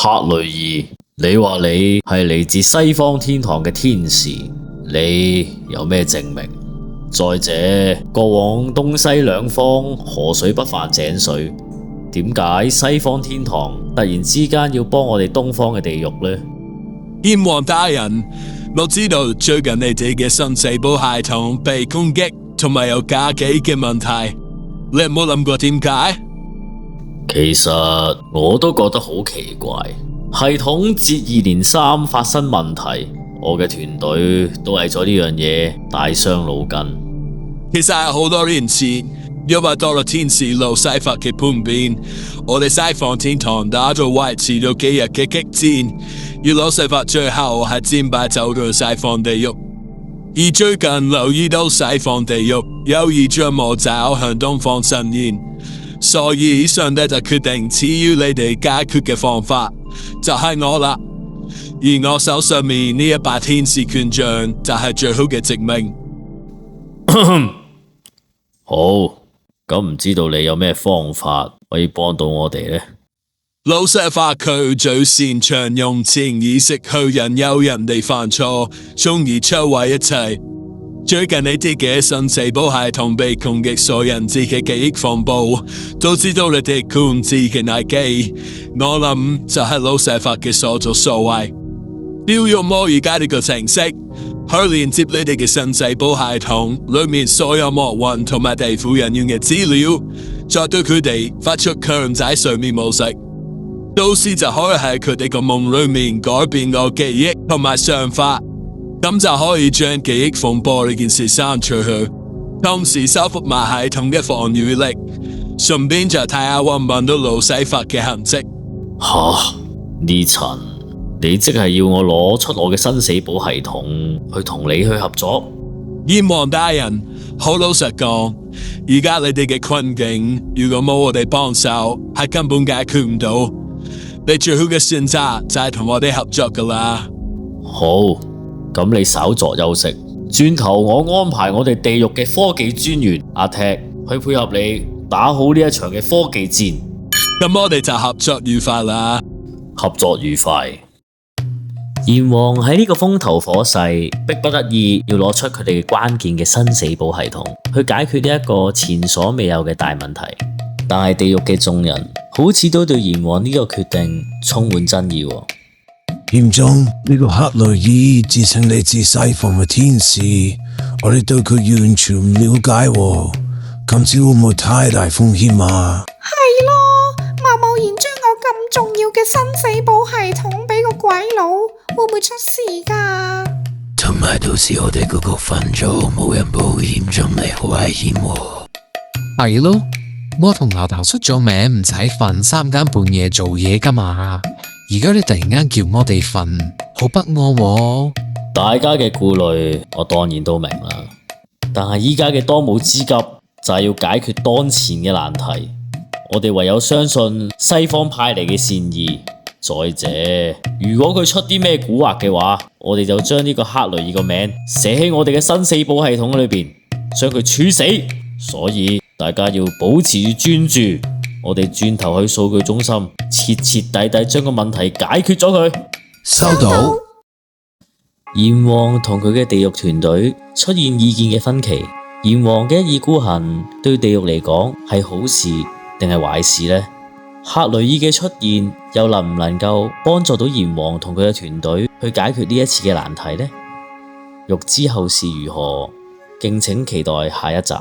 克雷爾，你話你係嚟自西方天堂嘅天使，你有咩證明？再者，過往東西兩方河水不犯井水，點解西方天堂突然之間要幫我哋東方嘅地獄呢？閻王大人，我知道最近你哋嘅生死簿系統被攻擊，同埋有假機嘅問題，你有冇諗過點解？其實我都覺得好奇怪，系統接二連三發生問題，我嘅團隊都為咗呢樣嘢大傷腦筋。其實係好多年前，因為到咗天使路西法嘅叛變，我哋西方天堂打咗維持咗幾日嘅激戰，而路西法最後係戰敗走到西方地獄。而最近留意到西方地獄有異象魔爪向東方伸延，所以上帝就決定賜予你哋解決嘅方法，就係我啦。而我手上面呢一把天使權杖就係最好嘅證明。好，咁唔知道你有咩方法可以幫到我哋呢？路西法佢最擅長用潛意識去引誘人哋犯錯，從而摧毀一切。最近你哋嘅生死簿系統被攻擊所引致嘅記憶風暴，導致到你哋控制嘅危機。我諗就係路西法嘅所作所為。要用魔而家呢個程式去連接你哋嘅生死簿系統裏面所有魔魂同埋地府人員嘅資料，再對佢哋發出強制睡眠模式，到時就可以喺佢哋個夢裏面改變個記憶同埋想法，咁就可以將記憶風波呢件事刪出去，同時修復埋系統嘅防禦力，順便就睇下搵唔搵到路西法嘅痕跡。吓，呢層你即係要我攞出我嘅生死簿系統去同你去合作？閻王大人，好老實講，而家你哋嘅困境，如果冇我哋幫手，係根本解決唔到。你最好嘅選擇就係同我哋合作噶啦。好，咁你稍作休息，轉頭我安排我哋地獄嘅科技專員阿踢去配合你打好呢一場嘅科技戰。咁我哋就合作愉快啦。合作愉快。閻王喺呢個風頭火勢，迫不得已要攞出佢哋關鍵嘅生死簿系統去解決呢一個前所未有嘅大問題。但係地獄嘅眾人好似都對閻王呢個決定充滿爭議。嚴總，呢個克雷爾自稱嚟自西方嘅天使，我哋對佢完全唔了解，今次會唔會太大風險啊？係咯，貿然將我咁重要嘅生死簿系統俾個鬼佬，會唔會出事噶？同埋到時我哋嗰個分組冇人保險，仲嚟好危險喎。係咯，我同老豆出咗名，唔使瞓3更半夜做嘢噶嘛。而家你突然間叫我哋瞓，好不安喎。大家嘅顧慮我當然都明啦，但係依家嘅當務之急就係要解決當前嘅難題。我哋唯有相信西方派嚟嘅善意。再者，如果佢出啲咩蠱惑嘅話，我哋就將呢個克雷爾個名寫喺我哋嘅生死簿系統裏邊，將佢處死。所以大家要保持住專注，我哋轉頭去數據中心，徹徹底底將個問題解決咗佢。收到。閻王同佢嘅地獄團隊出現意見嘅分歧，閻王嘅一意孤行對地獄嚟講係好事定係壞事呢？克雷爾嘅出現又能唔能夠幫助到閻王同佢嘅團隊去解決呢一次嘅難題呢？欲知後事如何，敬請期待下一集。